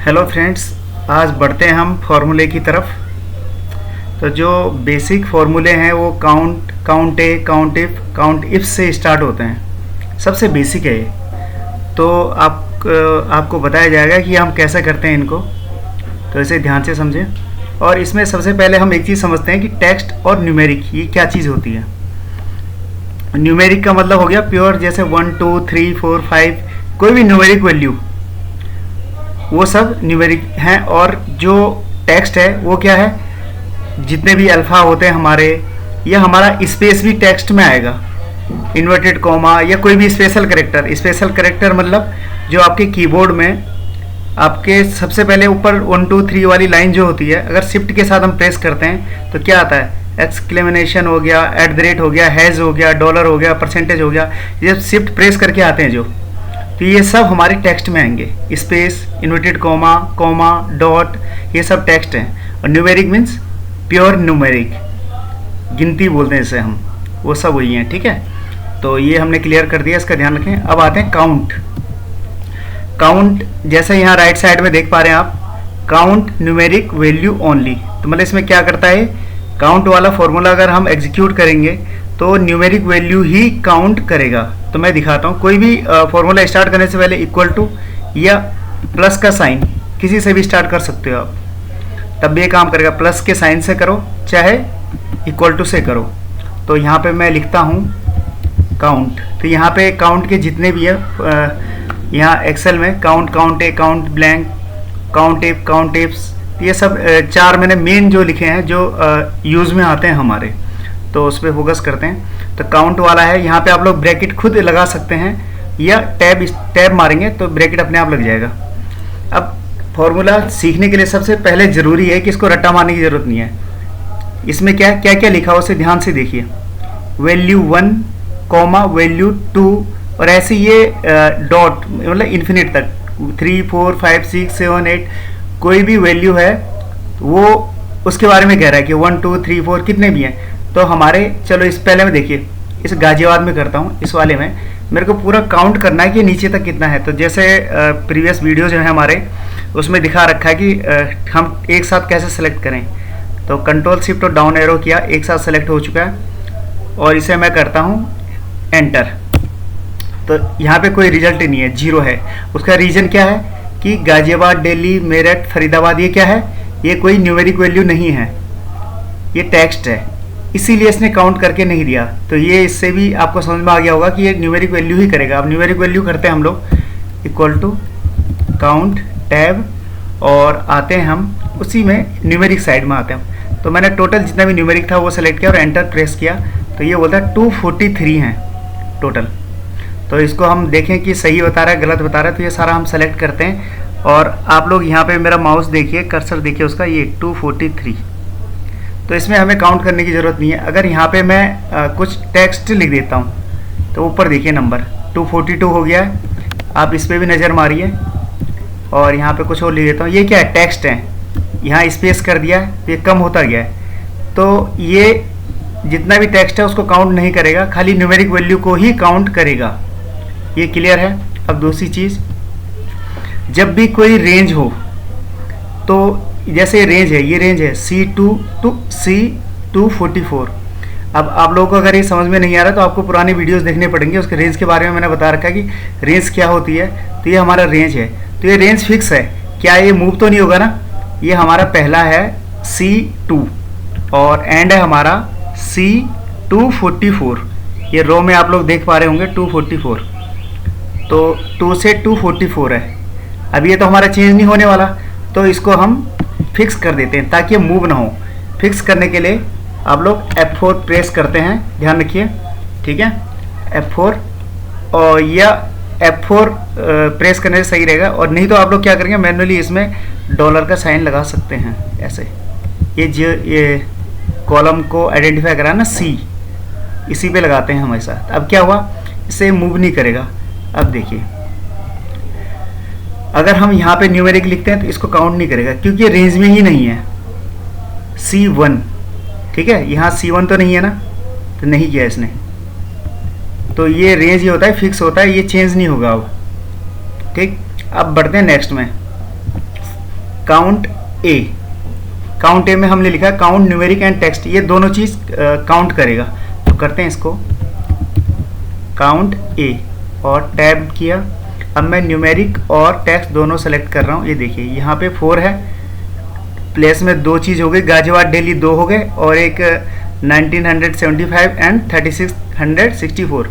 Hello friends, आज बढ़ते हैं हम फॉर्मूले की तरफ। तो जो बेसिक फॉर्मूले हैं वो count, count A, count if से स्टार्ट होते हैं। सबसे बेसिक है ये। तो आपको बताया जाएगा कि हम कैसे करते हैं इनको, तो इसे ध्यान से समझें। और इसमें सबसे पहले हम एक चीज़ समझते हैं कि टेक्स्ट और न्यूमेरिक ये क्या चीज़ होती है। न्यूमेरिक का मतलब हो गया प्योर, जैसे 1 2 3 4 5 कोई भी न्यूमेरिक वैल्यू, वो सब न्यूमेरिक हैं। और जो टेक्स्ट है वो क्या है, जितने भी अल्फ़ा होते हैं हमारे, या हमारा स्पेस भी टेक्स्ट में आएगा, इन्वर्टेड कॉमा या कोई भी स्पेशल करेक्टर। स्पेशल करेक्टर मतलब जो आपके कीबोर्ड में आपके सबसे पहले ऊपर 1 2 3 वाली लाइन जो होती है, अगर शिफ्ट के साथ हम प्रेस करते हैं तो क्या आता है, एक्सक्लेमेनेशन हो गया, @ हो गया, हैज़ हो गया, डॉलर हो गया, परसेंटेज हो गया। ये शिफ्ट प्रेस करके आते हैं जो, तो ये सब हमारे टेक्स्ट में आएंगे। Space, inverted comma, comma, dot, ये सब टेक्स्ट हैं। और न्यूमेरिक मीन्स प्योर न्यूमेरिक, गिनती बोलते हैं इसे हम, वो सब वही हैं। ठीक है, तो ये हमने क्लियर कर दिया, इसका ध्यान रखें। अब आते हैं काउंट। काउंट जैसे यहाँ राइट साइड में देख पा रहे हैं आप, काउंट न्यूमेरिक वैल्यू ओनली। तो मतलब इसमें क्या करता है, काउंट वाला फॉर्मूला अगर हम एग्जीक्यूट करेंगे तो न्यूमेरिक वैल्यू ही काउंट करेगा। तो मैं दिखाता हूँ। कोई भी फॉर्मूला स्टार्ट करने से पहले इक्वल टू या प्लस का साइन किसी से भी स्टार्ट कर सकते हो आप, तब भी ये काम करेगा। प्लस के साइन से करो चाहे इक्वल टू से करो। तो यहाँ पे मैं लिखता हूँ काउंट। तो यहाँ पे काउंट के जितने भी है, यहाँ एक्सेल में count A, count blank, count if, count ifs, ये सब चार मैंने मेन जो लिखे हैं जो यूज़ में आते हैं हमारे, तो उस पर फोकस करते हैं। तो काउंट वाला है, यहाँ पे आप लोग ब्रैकेट खुद लगा सकते हैं या टैब मारेंगे तो ब्रैकेट अपने आप लग जाएगा। अब फॉर्मूला सीखने के लिए सबसे पहले ज़रूरी है कि इसको रट्टा मारने की ज़रूरत नहीं है। इसमें क्या क्या क्या लिखा हो उसे ध्यान से देखिए। वैल्यू 1 कॉमा वैल्यू 2 और ऐसे ये डॉट मतलब इन्फिनिट तक 3 4 5 6 7 8 कोई भी वैल्यू है वो उसके बारे में कह रहा है कि 1 2 3 4 कितने भी हैं। तो हमारे, चलो इस पहले में देखिए, इस गाजियाबाद में करता हूँ। इस वाले में मेरे को पूरा काउंट करना है कि नीचे तक कितना है। तो जैसे प्रीवियस वीडियो जो है हमारे, उसमें दिखा रखा है कि हम एक साथ कैसे सेलेक्ट करें। तो कंट्रोल शिफ्ट और डाउन एरो किया, एक साथ सेलेक्ट हो चुका है। और इसे मैं करता हूँ एंटर। तो यहाँ पे कोई रिजल्ट नहीं है, 0 है। उसका रीज़न क्या है कि गाजियाबाद, दिल्ली, मेरठ, फरीदाबाद, ये क्या है, ये कोई न्यूमेरिक वैल्यू नहीं है, ये टेक्स्ट है, इसीलिए इसने काउंट करके नहीं दिया। तो ये इससे भी आपको समझ में आ गया होगा कि ये न्यूमेरिक वैल्यू ही करेगा। अब न्यूमेरिक वैल्यू करते हैं हम लोग इक्वल टू काउंट टैब, और आते हैं हम उसी में न्यूमेरिक साइड में आते हैं। तो मैंने टोटल जितना भी न्यूमेरिक था वो सेलेक्ट किया और एंटर प्रेस किया। तो ये बोलता है 243 हैं टोटल। तो इसको हम देखें कि सही बता रहा है गलत बता रहा है। तो ये सारा हम सेलेक्ट करते हैं और आप लोग यहाँ पे मेरा माउस देखिए, कर्सर देखिए उसका, ये 243। तो इसमें हमें काउंट करने की ज़रूरत नहीं है। अगर यहाँ पे मैं कुछ टेक्स्ट लिख देता हूँ तो ऊपर देखिए नंबर 242 हो गया है। आप इस पर भी नज़र मारिए और यहाँ पे कुछ और लिख देता हूँ। ये क्या है, टेक्स्ट है, यहाँ स्पेस कर दिया है तो ये कम होता गया है। तो ये जितना भी टेक्स्ट है उसको काउंट नहीं करेगा, खाली न्यूमेरिक वैल्यू को ही काउंट करेगा। ये क्लियर है। अब दूसरी चीज़, जब भी कोई रेंज हो, तो जैसे रेंज है, ये रेंज है C2 to C244। अब आप लोगों को अगर ये समझ में नहीं आ रहा तो आपको पुरानी वीडियोस देखने पड़ेंगे, उसके रेंज के बारे में मैंने बता रखा है कि रेंज क्या होती है। तो ये हमारा रेंज है, तो ये रेंज फिक्स है, क्या ये मूव तो नहीं होगा ना। ये हमारा पहला है C2 और एंड है हमारा C244। ये रो में आप लोग देख पा रहे होंगे 244, तो 2 से 244 है। अब ये तो हमारा चेंज नहीं होने वाला, तो इसको हम फिक्स कर देते हैं ताकि ये मूव ना हो। फिक्स करने के लिए आप लोग F4 प्रेस करते हैं, ध्यान रखिए, ठीक है, F4 और या F4 प्रेस करने से सही रहेगा। और नहीं तो आप लोग क्या करेंगे, मैन्युअली इसमें डॉलर का साइन लगा सकते हैं ऐसे। ये कॉलम को आइडेंटिफाई करा ना, C, इसी पे लगाते हैं हमेशा। अब क्या हुआ, इसे मूव नहीं करेगा। अब देखिए, अगर हम यहाँ पे न्यूमेरिक लिखते हैं तो इसको काउंट नहीं करेगा क्योंकि ये रेंज में ही नहीं है। C1, ठीक है, यहाँ C1 तो नहीं है ना, तो नहीं किया इसने। तो ये रेंज ही होता है, फिक्स होता है, ये चेंज नहीं होगा अब। ठीक, अब बढ़ते हैं नेक्स्ट में। काउंट ए, काउंट ए में हमने लिखा है काउंट न्यूमेरिक एंड टेक्स्ट, ये दोनों चीज़ काउंट करेगा। तो करते हैं इसको काउंट ए और टैब किया। अब मैं न्यूमेरिक और टेक्स्ट दोनों सेलेक्ट कर रहा हूँ। ये देखिए यहाँ पे 4 है, प्लेस में 2 चीज़ हो गई, गाजियाबाद दिल्ली 2 हो गए और एक 1975 एंड 3664,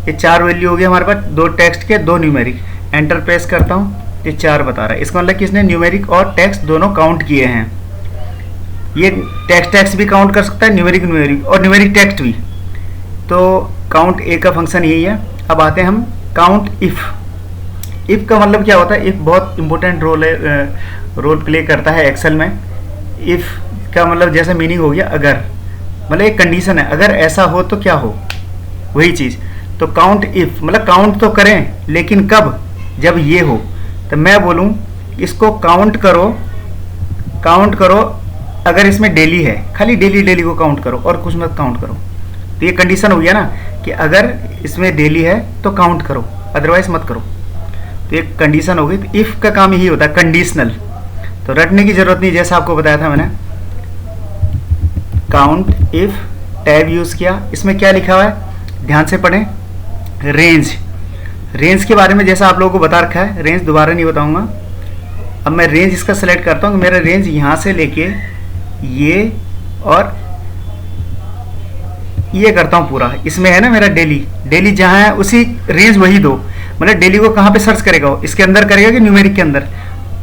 ये 4 वैल्यू हो गई हमारे पास, 2 टेक्स्ट के 2 न्यूमेरिक। एंटर प्रेस करता हूँ, ये 4 बता रहा है। इसका मतलब कि इसने न्यूमेरिक और टेक्स्ट दोनों काउंट किए हैं। ये टेक्स्ट भी काउंट कर सकता है, न्यूमेरिक और न्यूमेरिक टेक्स्ट भी। तो काउंट ए का फंक्शन यही है। अब आते हैं हम काउंट इफ़। इफ़ का मतलब क्या होता है? इफ़ बहुत इंपॉर्टेंट रोल प्ले करता है एक्सेल में। इफ़ का मतलब जैसे मीनिंग हो गया अगर, मतलब एक कंडीशन है, अगर ऐसा हो तो क्या हो, वही चीज़। तो काउंट इफ़ मतलब काउंट तो करें, लेकिन कब? जब ये हो। तो मैं बोलूँ इसको काउंट करो अगर इसमें डेली है, खाली डेली को काउंट करो और कुछ मत काउंट करो। तो ये कंडीशन हो गया ना कि अगर इसमें डेली है तो काउंट करो, अदरवाइज मत करो। तो एक कंडीशन हो गई। तो इफ़ का काम यही होता है, कंडीशनल। तो रटने की जरूरत नहीं, जैसा आपको बताया था मैंने। काउंट इफ़, टैब यूज़ किया। इसमें क्या लिखा हुआ है, ध्यान से पढ़ें। रेंज के बारे में जैसा आप लोगों को बता रखा है, रेंज दोबारा नहीं बताऊंगा। अब मैं रेंज इसका सेलेक्ट करता हूँ। मेरा रेंज यहाँ से लेके ये और ये करता हूँ पूरा। इसमें है ना मेरा डेली जहाँ है उसी रेंज वही दो। मतलब डेली को कहाँ पे सर्च करेगा वो, इसके अंदर करेगा कि न्यूमेरिक के अंदर?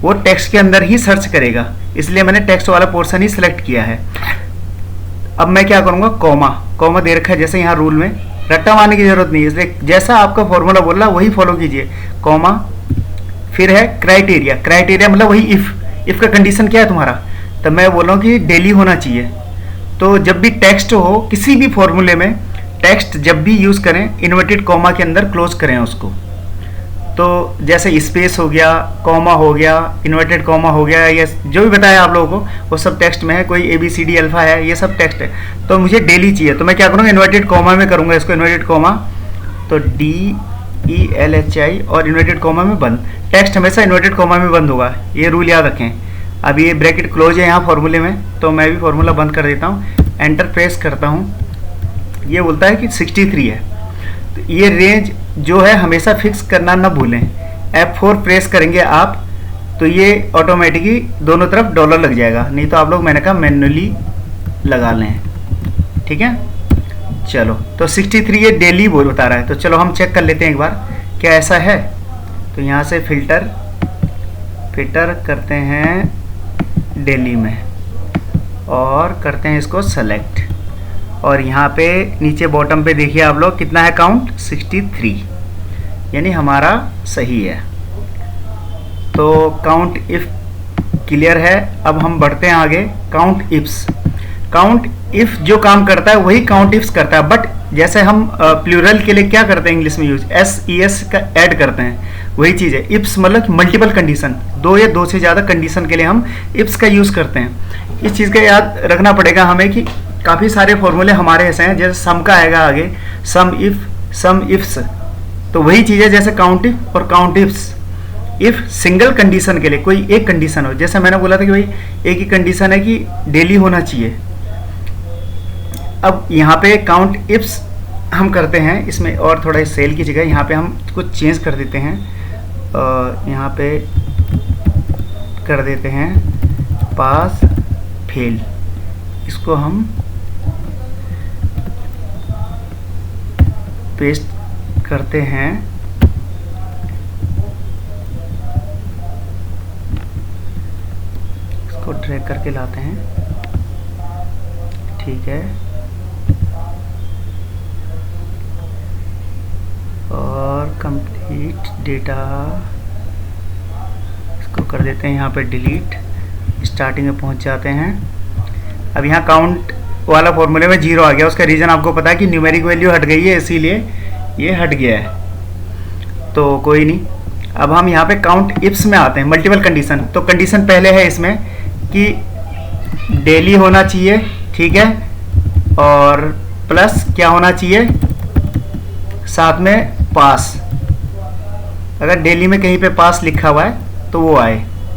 वो टेक्स्ट के अंदर ही सर्च करेगा, इसलिए मैंने टेक्स्ट वाला पोर्शन ही सिलेक्ट किया है। अब मैं क्या करूँगा, कॉमा दे रखा है जैसे यहाँ रूल में, रट्टा मारने की जरूरत नहीं है, इसलिए जैसा आपका फॉर्मूला बोल रहा है वही फॉलो कीजिए। कॉमा, फिर है क्राइटेरिया मतलब वही इफ़ का कंडीशन क्या है तुम्हारा? तो मैं बोल रहा हूँ कि डेली होना चाहिए। तो जब भी टेक्स्ट हो किसी भी फॉर्मूले में, टेक्स्ट जब भी यूज़ करें इन्वर्टेड कॉमा के अंदर क्लोज करें उसको। तो जैसे स्पेस हो गया, कॉमा हो गया, इन्वर्टेड कॉमा हो गया, या जो भी बताया आप लोगों को वो सब टेक्स्ट में है। कोई ABCD अल्फ़ा है, ये सब टेक्स्ट है। तो मुझे डेली चाहिए, तो मैं क्या करूँगा, इन्वर्टेड कॉमा में करूँगा इसको, इन्वर्टेड कॉमा। तो DELHI और इन्वर्टेड कॉमा में बंद। टेक्स्ट हमेशा इन्वर्टेड कॉमा में बंद होगा, ये रूल याद रखें। अब ये ब्रैकेट क्लोज है यहाँ फॉर्मूले में, तो मैं भी फॉर्मूला बंद कर देता हूँ। एंटर प्रेस करता हूँ, ये बोलता है कि 63 है। तो ये रेंज जो है हमेशा फिक्स करना ना भूलें। F4 प्रेस करेंगे आप तो ये ऑटोमेटिकली दोनों तरफ डॉलर लग जाएगा, नहीं तो आप लोग मैंने कहा मैन्युअली लगा लें। ठीक है, चलो। तो 63 ये डेली बोल बता रहा है। तो चलो हम चेक कर लेते हैं एक बार क्या ऐसा है। तो यहाँ से फिल्टर करते हैं डेली में और करते हैं इसको सेलेक्ट। और यहाँ पे नीचे बॉटम पे देखिए आप लोग कितना है काउंट, 63, यानी हमारा सही है। तो काउंट इफ़ क्लियर है। अब हम बढ़ते हैं आगे, काउंट इफ्स। काउंट इफ़ जो काम करता है वही काउंट इफ्स करता है, बट जैसे हम प्लूरल के लिए क्या करते हैं इंग्लिश में यूज, SES का ऐड करते हैं, वही चीज़ है। इफ्स मतलब मल्टीपल कंडीशन, 2 या 2 से ज़्यादा कंडीशन के लिए हम इफ्स का यूज़ करते हैं। इस चीज़ का याद रखना पड़ेगा हमें कि काफ़ी सारे फॉर्मूले हमारे ऐसे हैं, जैसे सम का आएगा आगे, सम इफ्स, तो वही चीज़ है जैसे काउंट इफ और count ifs. If single condition के लिए, कोई एक कंडीशन हो, जैसे मैंने बोला था कि भाई एक ही कंडीशन है कि डेली होना चाहिए। अब यहाँ पे काउंट इफ्स हम करते हैं, इसमें और थोड़ा सेल की जगह यहाँ पे हम कुछ चेंज कर देते हैं। यहाँ पे कर देते हैं पास फेल, इसको हम पेस्ट करते हैं। इसको ड्रैग करके लाते हैं, ठीक है। और कंप्लीट डेटा इसको कर देते हैं यहाँ पे डिलीट, स्टार्टिंग में पहुँच जाते हैं। अब यहाँ काउंट वाला फॉर्मूले में 0 आ गया, उसका रीज़न आपको पता है कि न्यूमेरिक वैल्यू हट गई है, इसीलिए ये हट गया है। तो कोई नहीं, अब हम यहाँ पे काउंट इफ्स में आते हैं, मल्टीपल कंडीशन। तो कंडीशन पहले है इसमें कि डेली होना चाहिए, ठीक है, और प्लस क्या होना चाहिए, साथ में पास। अगर डेली में कहीं पे पास लिखा हुआ है तो वो आए।